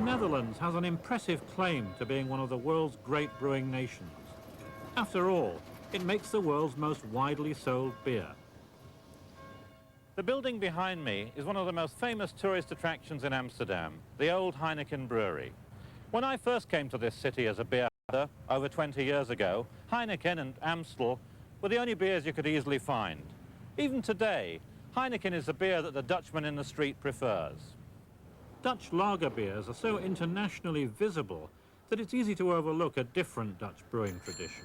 Netherlands has an impressive claim to being one of the world's great brewing nations. After all, it makes the world's most widely sold beer. The building behind me is one of the most famous tourist attractions in Amsterdam, the old Heineken brewery. When I first came to this city as a beer hunter over 20 years ago, Heineken and Amstel were the only beers you could easily find. Even today, Heineken is the beer that the Dutchman in the street prefers. Dutch lager beers are so internationally visible that it's easy to overlook a different Dutch brewing tradition.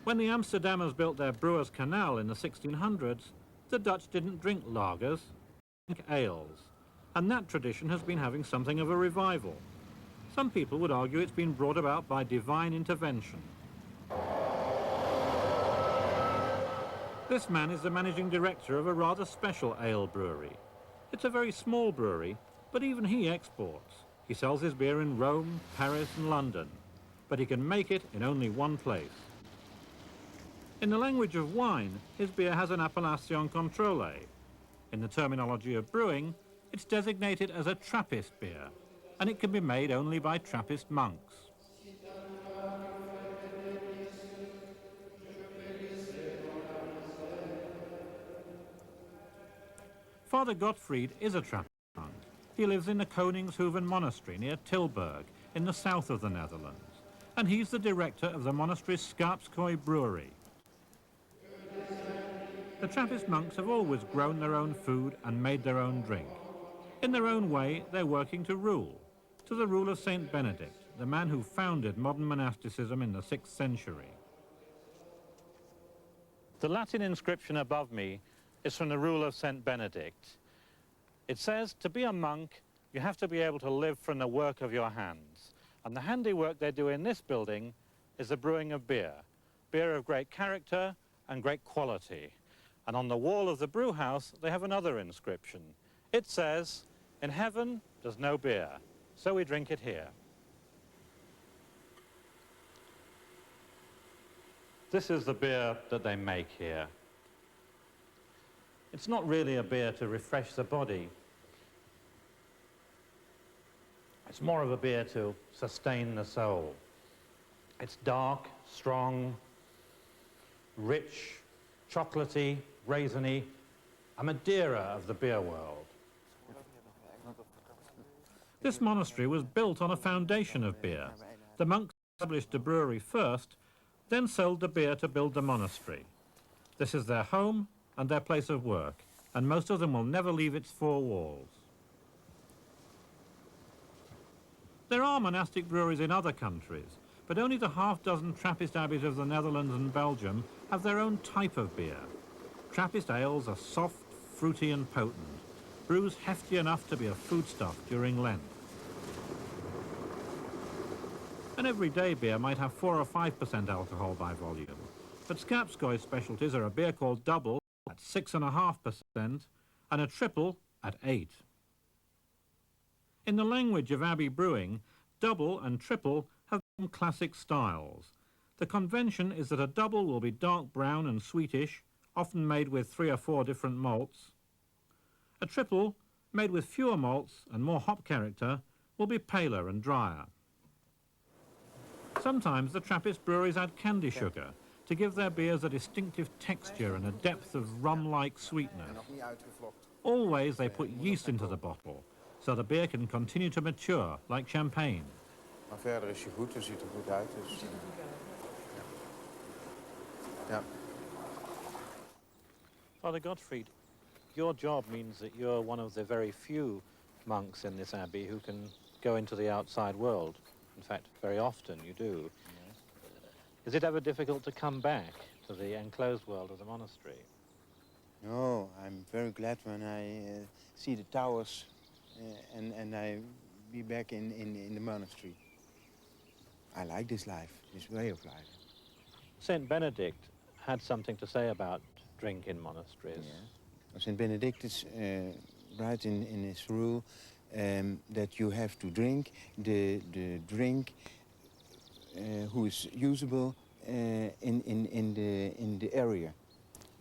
When the Amsterdammers built their Brewers Canal in the 1600s, the Dutch didn't drink lagers, they drank ales, and that tradition has been having something of a revival. Some people would argue it's been brought about by divine intervention. This man is the managing director of a rather special ale brewery. It's a very small brewery, but even he exports. He sells his beer in Rome, Paris and London, but he can make it in only one place. In the language of wine, his beer has an appellation contrôlée. In the terminology of brewing, it's designated as a Trappist beer, and it can be made only by Trappist monks. Father Gottfried is a Trappist monk. He lives in the Koningshoeven Monastery near Tilburg, in the south of the Netherlands, and he's the director of the monastery's Schaapskooi brewery. The Trappist monks have always grown their own food and made their own drink. In their own way, they're working to the rule of Saint Benedict, the man who founded modern monasticism in the 6th century. The Latin inscription above me is from the rule of Saint Benedict. It says, to be a monk, you have to be able to live from the work of your hands. And the handiwork they do in this building is the brewing of beer of great character and great quality. And on the wall of the brew house, they have another inscription. It says, in heaven, there's no beer, so we drink it here. This is the beer that they make here. It's not really a beer to refresh the body. It's more of a beer to sustain the soul. It's dark, strong, rich, chocolatey, raisiny, a Madeira of the beer world. This monastery was built on a foundation of beer. The monks established the brewery first, then sold the beer to build the monastery. This is their home and their place of work, and most of them will never leave its four walls. There are monastic breweries in other countries, but only the half-dozen Trappist abbeys of the Netherlands and Belgium have their own type of beer. Trappist ales are soft, fruity and potent, brews hefty enough to be a foodstuff during Lent. An everyday beer might have 4 or 5% alcohol by volume, but Schaapskooi's specialties are a beer called Double at 6.5% and a Triple at 8%. In the language of abbey brewing, Double and Triple have become classic styles. The convention is that a Double will be dark brown and sweetish, often made with 3 or 4 different malts. A Triple, made with fewer malts and more hop character, will be paler and drier. Sometimes the Trappist breweries add candy sugar to give their beers a distinctive texture and a depth of rum-like sweetness. Always they put yeast into the bottle, so the beer can continue to mature like champagne. Maar verder is hij goed, hij ziet er goed uit. Dus... Ja. Father Gottfried, your job means that you're one of the very few monks in this abbey who can go into the outside world. In fact, very often you do. Yes. Is it ever difficult to come back to the enclosed world of the monastery? No, I'm very glad when I see the towers and I be back in the monastery. I like this life, this way of life. Saint Benedict had something to say about drink in monasteries. Yeah. Saint Benedictus writes in his rule that you have to drink the drink who is usable in the area,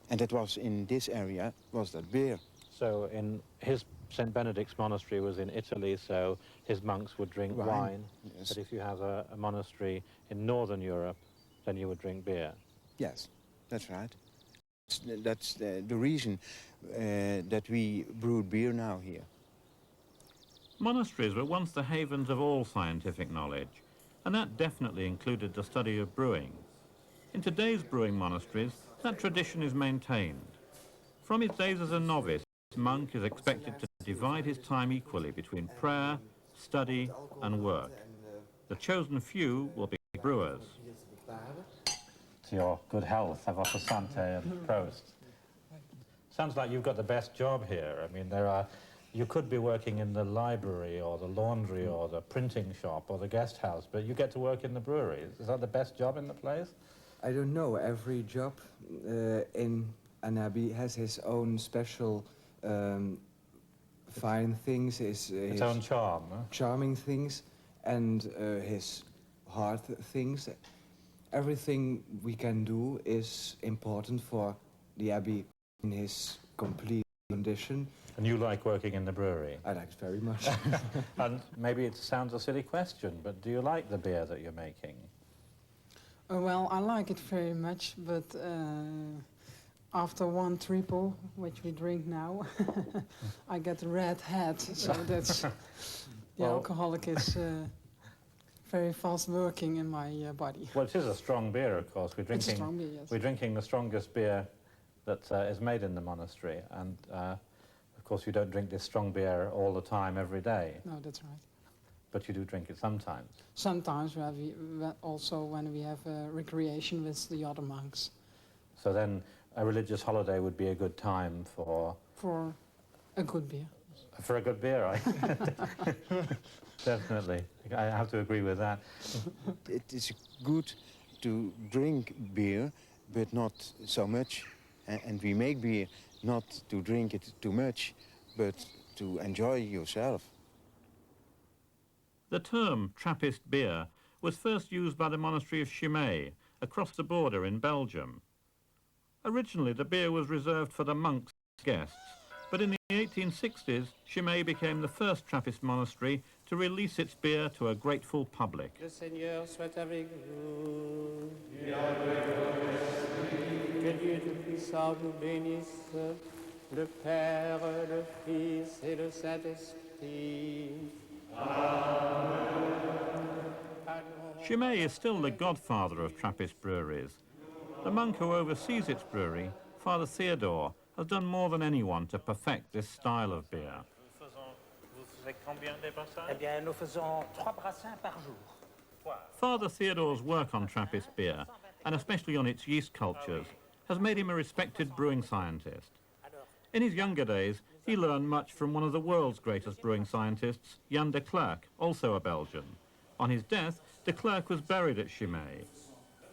and that was in this area was that beer. So in his St. Benedict's monastery was in Italy, so his monks would drink wine. Yes. But if you have a monastery in Northern Europe, then you would drink beer. Yes, that's right. That's the reason that we brewed beer now here. Monasteries were once the havens of all scientific knowledge, and that definitely included the study of brewing. In today's brewing monasteries, that tradition is maintained. From his days as a novice, a monk is expected to divide his time equally between prayer, study, and work. The chosen few will be brewers. To your good health, have a Sante and Prost. Sounds like you've got the best job here. I mean, you could be working in the library or the laundry or the printing shop or the guest house, but you get to work in the brewery. Is that the best job in the place? I don't know. Every job in an abbey has his own special fine things, Its his own charm. Huh? charming things, and his hard things. Everything we can do is important for the abbey in his complete condition. And you like working in the brewery? I like it very much. And maybe it sounds a silly question, but do you like the beer that you're making? Well, I like it very much, but after one triple, which we drink now, I get a red head. So that's the Well- alcoholic is very fast working in my body. Well, it is a strong beer, of course. It's a strong beer, yes. We're drinking the strongest beer that is made in the monastery, and of course you don't drink this strong beer all the time, every day, No, that's right. but you do drink it sometimes. Sometimes also when we have recreation with the other monks So then a religious holiday would be a good time for a good beer. a good beer, right? Definitely. I have to agree with that. It is good to drink beer, but not so much. And we make beer not to drink it too much, but to enjoy yourself. The term Trappist beer was first used by the monastery of Chimay, across the border in Belgium. Originally, the beer was reserved for the monks' guests, but in the 1860s, Chimay became the first Trappist monastery to release its beer to a grateful public. Le Seigneur soit avec vous. Que Dieu Tout-Puissant vous bénisse, le Père, le Fils et le Saint-Esprit. Chimay is still the godfather of Trappist breweries. The monk who oversees its brewery, Father Theodore, has done more than anyone to perfect this style of beer. Eh bien, nous faisons 3 brassins par jour. Father Theodore's work on Trappist beer, and especially on its yeast cultures, has made him a respected brewing scientist. In his younger days, he learned much from one of the world's greatest brewing scientists, Jan de Clercq, also a Belgian. On his death, de Clercq was buried at Chimay.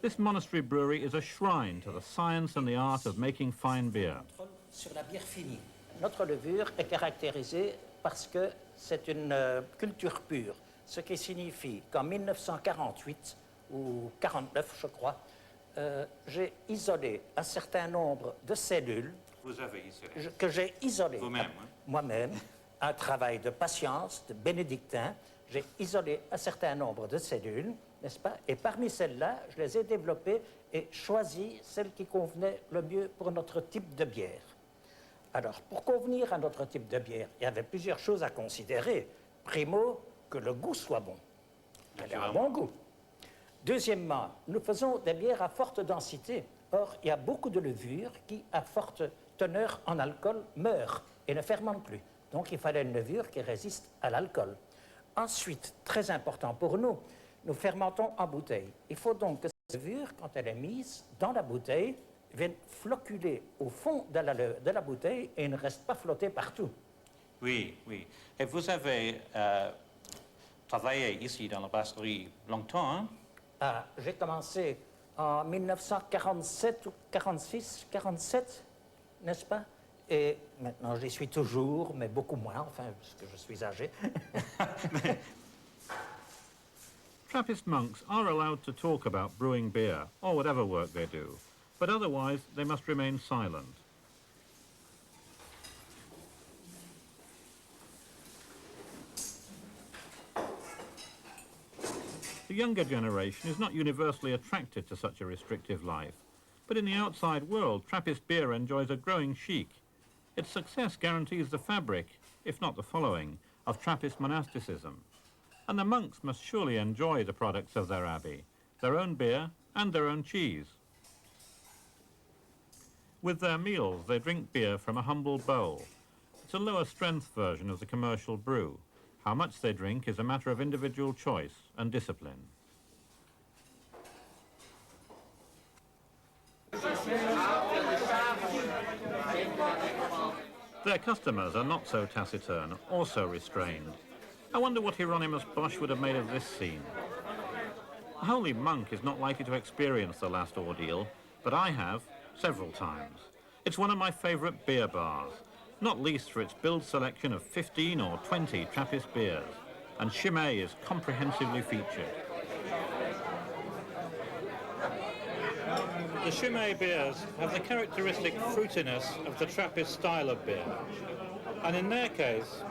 This monastery brewery is a shrine to the science and the art of making fine beer. Sur la bière finie. Notre levure est caractérisée parce que c'est une culture pure, ce qui signifie qu'en 1948 ou 49, je crois, j'ai isolé un certain nombre de cellules. Vous avez isolé. Que j'ai isolé Vous-même, moi-même, un travail de patience, de bénédictin. J'ai isolé un certain nombre de cellules, n'est-ce pas? Et parmi celles-là, je les ai développées et choisi celles qui convenaient le mieux pour notre type de bière. Alors, pour convenir à notre type de bière, il y avait plusieurs choses à considérer. Primo, que le goût soit bon. Elle ait un bon goût. Deuxièmement, nous faisons des bières à forte densité. Or, il y a beaucoup de levures qui, à forte teneur en alcool, meurent et ne fermentent plus. Donc, il fallait une levure qui résiste à l'alcool. Ensuite, très important pour nous, nous fermentons en bouteille. Il faut donc que cette levure, quand elle est mise dans la bouteille, vienne floculer au fond de la bouteille et ne reste pas flotter partout. Oui, oui. Et vous avez travaillé ici dans la brasserie longtemps, hein? J'ai commencé en 1947 ou 46, 47, n'est-ce pas? Et maintenant, j'y suis toujours, mais beaucoup moins, enfin, parce que je suis âgé. Trappist monks are allowed to talk about brewing beer, or whatever work they do, but otherwise they must remain silent. The younger generation is not universally attracted to such a restrictive life, but in the outside world, Trappist beer enjoys a growing chic. Its success guarantees the fabric, if not the following, of Trappist monasticism. And the monks must surely enjoy the products of their abbey, their own beer and their own cheese. With their meals, they drink beer from a humble bowl. It's a lower strength version of the commercial brew. How much they drink is a matter of individual choice and discipline. Their customers are not so taciturn or so restrained. I wonder what Hieronymus Bosch would have made of this scene. A holy monk is not likely to experience the last ordeal, but I have several times. It's one of my favourite beer bars, not least for its build selection of 15 or 20 Trappist beers, and Chimay is comprehensively featured. The Chimay beers have the characteristic fruitiness of the Trappist style of beer, and in their case,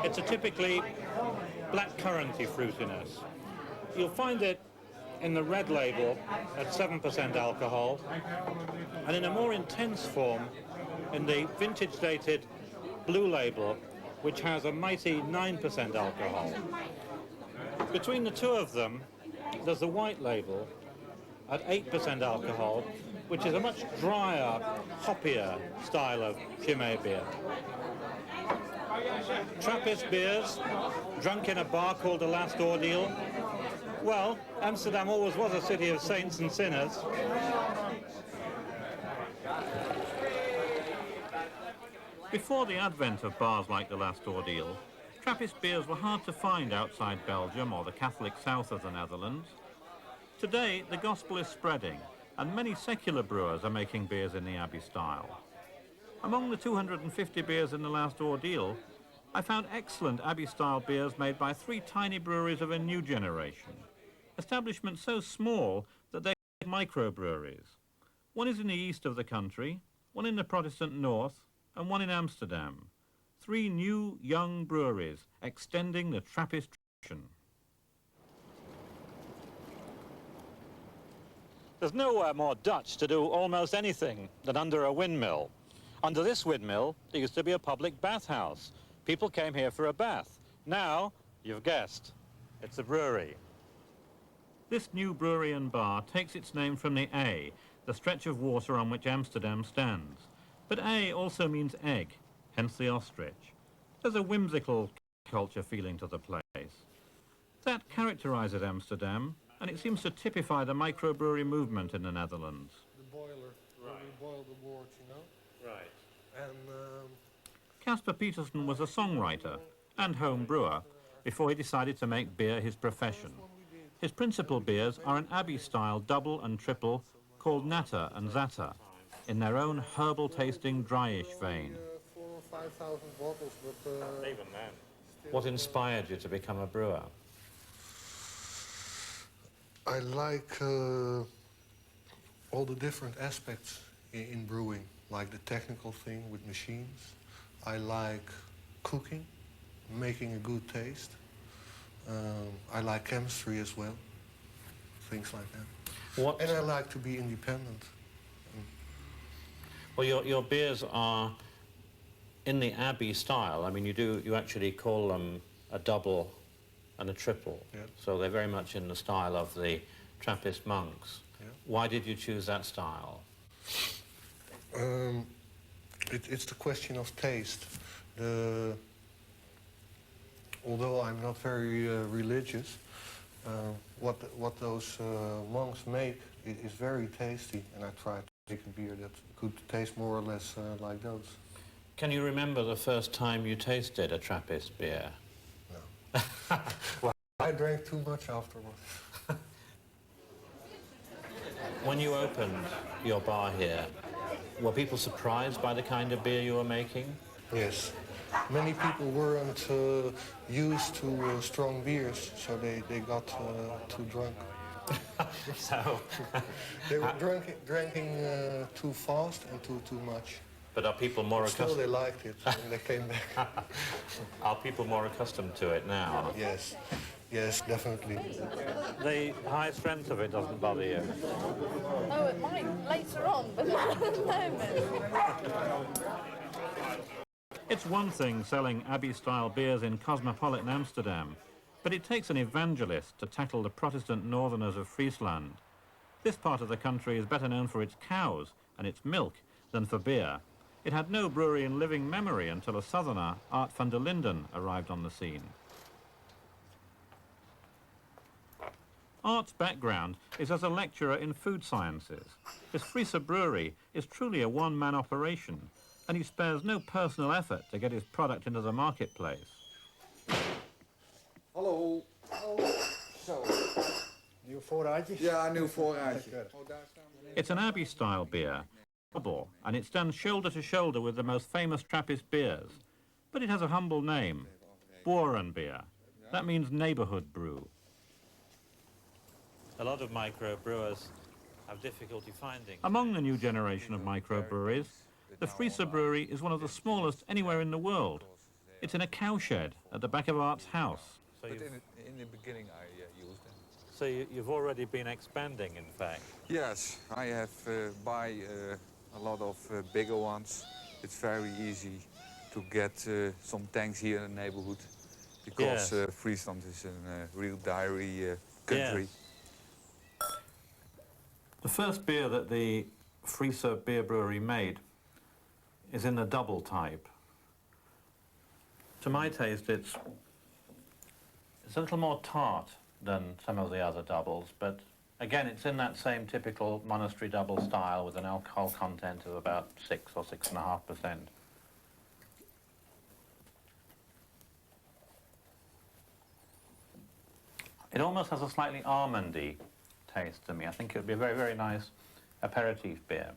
it's a typically blackcurranty fruitiness. You'll find it in the red label at 7% alcohol, and in a more intense form in the vintage-dated blue label, which has a mighty 9% alcohol. Between the two of them, there's the white label at 8% alcohol, which is a much drier, hoppier style of Chimay beer. Trappist beers, drunk in a bar called The Last Ordeal. Well, Amsterdam always was a city of saints and sinners. Before the advent of bars like The Last Ordeal, Trappist beers were hard to find outside Belgium or the Catholic south of the Netherlands. Today, the gospel is spreading, and many secular brewers are making beers in the Abbey style. Among the 250 beers in The Last Ordeal, I found excellent Abbey-style beers made by 3 tiny breweries of a new generation. Establishments so small that they're microbreweries. One is in the east of the country, one in the Protestant north, and one in Amsterdam. 3 new, young breweries extending the Trappist tradition. There's nowhere more Dutch to do almost anything than under a windmill. Under this windmill, there used to be a public bathhouse. People came here for a bath. Now, you've guessed, it's a brewery. This new brewery and bar takes its name from the A, the stretch of water on which Amsterdam stands. But A also means egg, hence the ostrich. There's a whimsical culture feeling to the place. That characterizes Amsterdam, and it seems to typify the microbrewery movement in the Netherlands. The boiler, where we boil the wort, you know? Right. And Casper Peterson was a songwriter and home brewer before he decided to make beer his profession. His principal beers are an Abbey-style double and triple called Natter and Zatter, in their own herbal-tasting, dryish vein. 4,000 or 5,000 bottles, but... Even then. What inspired you to become a brewer? I like all the different aspects in brewing, like the technical thing with machines. I like cooking, making a good taste. I like chemistry as well, things like that. And I like to be independent. Well, your beers are in the Abbey style. I mean, you actually call them a double and a triple. Yeah. So they're very much in the style of the Trappist monks. Yeah. Why did you choose that style? It's the question of taste. Although I'm not very religious, what those monks make is very tasty, and I try to make a beer that could taste more or less like those. Can you remember the first time you tasted a Trappist beer? No. Well, I drank too much afterwards. When you opened your bar here, were people surprised by the kind of beer you were making? Yes. Many people weren't used to strong beers, so they got too drunk. So they were drinking too fast and too much. But are people more Still, accustomed? they liked it when they came back. Are people more accustomed to it now? Yes, yes, definitely. The high strength of it doesn't bother you. Oh, it might later on, but not at the moment. It's one thing selling Abbey-style beers in cosmopolitan Amsterdam, but it takes an evangelist to tackle the Protestant northerners of Friesland. This part of the country is better known for its cows and its milk than for beer. It had no brewery in living memory until a southerner, Art van der Linden, arrived on the scene. Art's background is as a lecturer in food sciences. His Friese brewery is truly a one-man operation, and he spares no personal effort to get his product into the marketplace. Hallo. Zo. Nieuw voorraadje? Ja, nieuw voorraadje. It's an Abbey-style beer, double, and it stands shoulder to shoulder with the most famous Trappist beers. But it has a humble name, Boerenbier. That means neighbourhood brew. A lot of microbrewers have difficulty finding. Among the new generation of microbreweries, the Friese Brewery is one of the smallest anywhere in the world. It's in a cowshed at the back of Art's house. But in the beginning I used them. So you've already been expanding, in fact. Yes, I have buy a lot of bigger ones. It's very easy to get some tanks here in the neighborhood because Yes. Friesland is a real dairy country. Yes. The first beer that the Friese Beer Brewery made is in the double type. To my taste, it's a little more tart than some of the other doubles, but again, it's in that same typical monastery double style with an alcohol content of about 6 or 6.5%. It almost has a slightly almondy taste to me. I think it would be a very, very nice aperitif beer.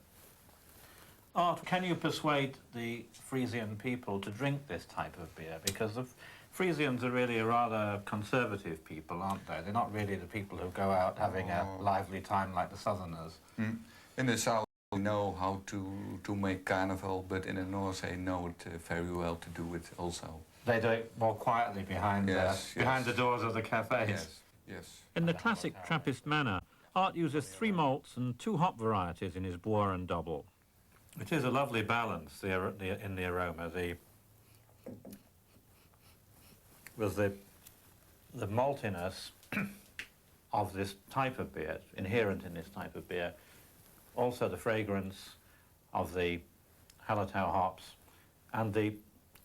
Art, can you persuade the Frisian people to drink this type of beer? Because the Frisians are really a rather conservative people, aren't they? They're not really the people who go out having a lively time like the Southerners. In the south we know how to make carnival, but in the north they know it very well to do it also. They do it more quietly behind, behind the doors of the cafes. Yes, yes. In the classic Trappist manner, Art uses 3 malts and 2 hop varieties in his Boeren double. It is a lovely balance in the aroma. With the maltiness of this type of beer, inherent in this type of beer, also the fragrance of the Hallertau hops, and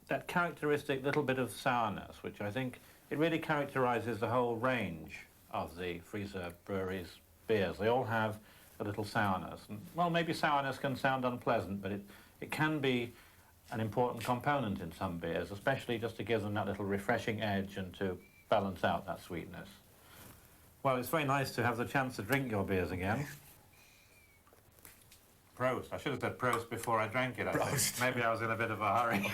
that characteristic little bit of sourness, which I think it really characterises the whole range of the Friese Brewery's beers. They all have a little sourness. And, well, maybe sourness can sound unpleasant, but it can be an important component in some beers, especially just to give them that little refreshing edge and to balance out that sweetness. Well, it's very nice to have the chance to drink your beers again. Prost. I should have said Prost before I drank it, I think. Maybe I was in a bit of a hurry.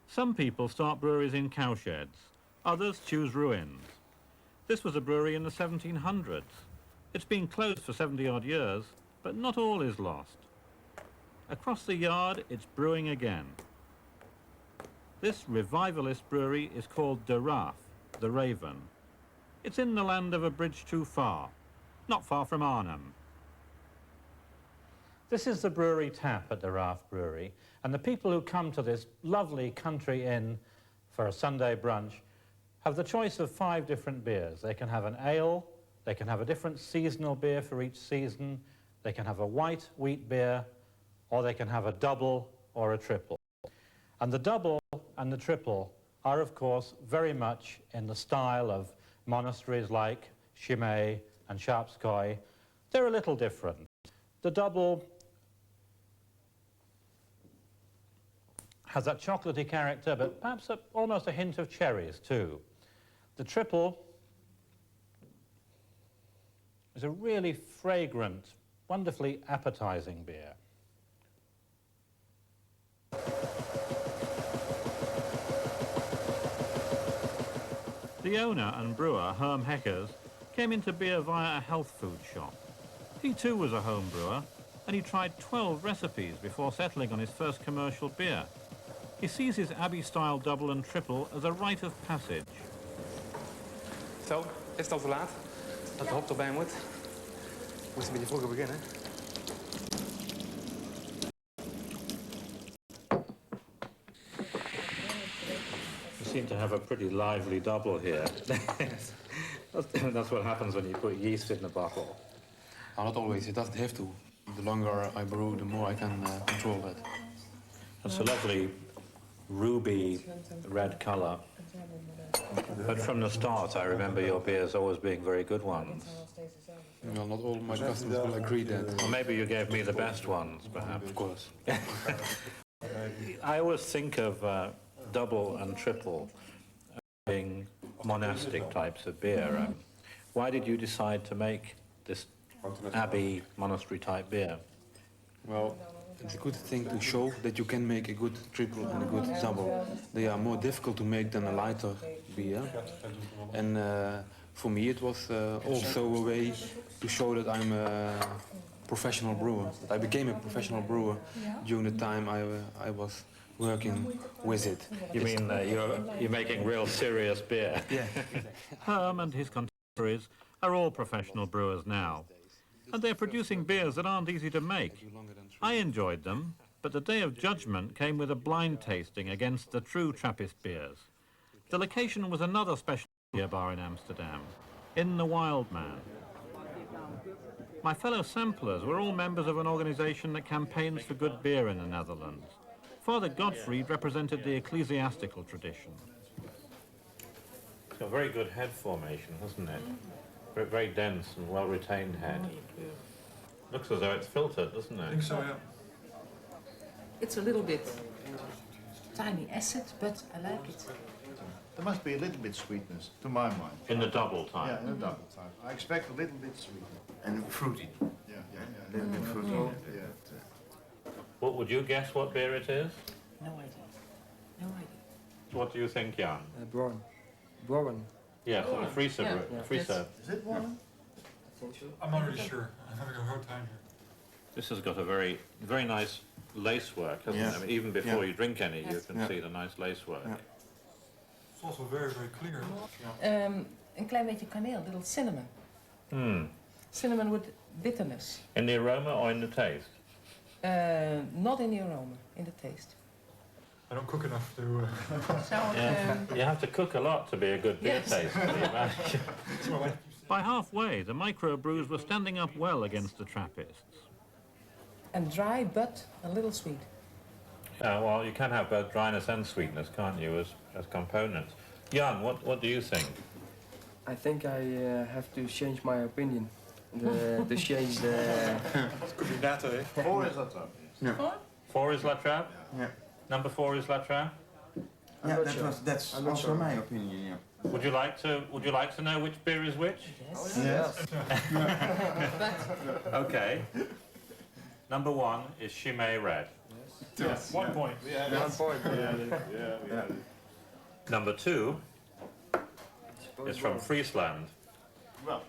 Some people start breweries in cowsheds. Others choose ruins. This was a brewery in the 1700s. It's been closed for 70-odd years, but not all is lost. Across the yard, it's brewing again. This revivalist brewery is called De Raaf, the Raven. It's in the land of a bridge too far, not far from Arnhem. This is the brewery tap at the Raaf Brewery, and the people who come to this lovely country inn for a Sunday brunch have the choice of 5 different beers. They can have an ale, they can have a different seasonal beer for each season, they can have a white wheat beer, or they can have a double or a triple. And the double and the triple are, of course, very much in the style of monasteries like Chimay and Sharpskoy. They're a little different. The double has that chocolatey character, but perhaps almost a hint of cherries too. The triple is a really fragrant, wonderfully appetizing beer. The owner and brewer, Herm Heckers, came into beer via a health food shop. He too was a home brewer, and he tried 12 recipes before settling on his first commercial beer. He sees his Abbey-style double and triple as a rite of passage. Zo, is het al te laat? Dat de hop erbij moet? Moest een beetje vroeger beginnen. You seem to have a pretty lively double here. That's what happens when you put yeast in the bottle. Not always, it doesn't have to. The longer I brew, the more I can control that. That's a lovely ruby red colour. But from the start, I remember your beers always being very good ones. Well, not all my customers will agree that. Or maybe you gave me the best ones, perhaps. Of course. I always think of double and triple being monastic types of beer. Why did you decide to make this abbey monastery type beer? Well, it's a good thing to show that you can make a good triple and a good double. They are more difficult to make than a lighter beer. And for me it was also a way to show that I'm a professional brewer. That I became a professional brewer during the time I was working with it. You mean you're making real serious beer? Yeah. Herm and his contemporaries are all professional brewers now. And they're producing beers that aren't easy to make. I enjoyed them, but the day of judgment came with a blind tasting against the true Trappist beers. The location was another special beer bar in Amsterdam, In the Wild Man. My fellow samplers were all members of an organisation that campaigns for good beer in the Netherlands. Father Gottfried represented the ecclesiastical tradition. It's got a very good head formation, hasn't it? Very dense and well-retained head. Looks as though it's filtered, doesn't it? I think so, yeah. It's a little bit tiny acid, but I like it. There must be a little bit sweetness, to my mind. In the double type? Yeah, in the double type. I expect a little bit sweet. And fruity. Yeah, A little bit fruity. yeah. What would you guess what beer it is? No idea. No idea. What do you think, Jan? Bourbon. Yes, a Friese. Yeah. Friese. Is it one? I'm not really sure. I'm having a hard time here. This has got a very nice lace work, hasn't it? I mean, even before you drink any, you can see the nice lace work. It's also very, very clear. Een klein beetje kaneel, little cinnamon. Hmm. Cinnamon with bitterness. In the aroma or in the taste? Not in the aroma, in the taste. I don't cook enough to... You have to cook a lot to be a good beer taster. By halfway, the microbrews were standing up well against the Trappists. And dry, but a little sweet. Well, you can have both dryness and sweetness, can't you, as components? Jan, what do you think? I think I have to change my opinion. To change the... Could be better, eh? 4 is La Trappe. Yeah. 4 is La Trappe? Yeah. Number 4 is La Trappe? Yeah, that's also my opinion, yeah. Would you like to know which beer is which? Yes. Okay. Number 1 is Chimay Red. Yes. 1 point. Yeah, 1 point. yeah. Number 2 is from Friesland. Well,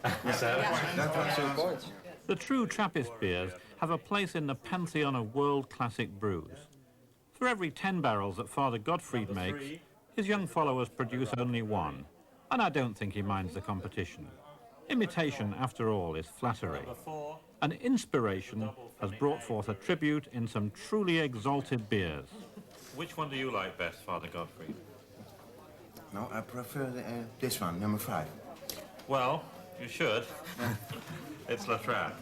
The true Trappist beers have a place in the pantheon of world classic brews. For every 10 barrels that Father Gottfried makes, his young followers produce only 1. And I don't think he minds the competition. Imitation, after all, is flattery. And inspiration has brought forth a tribute in some truly exalted beers. Which one do you like best, Father Gottfried? No, I prefer this one, number 5. Well, you should. It's La Trappe.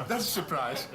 That's a surprise.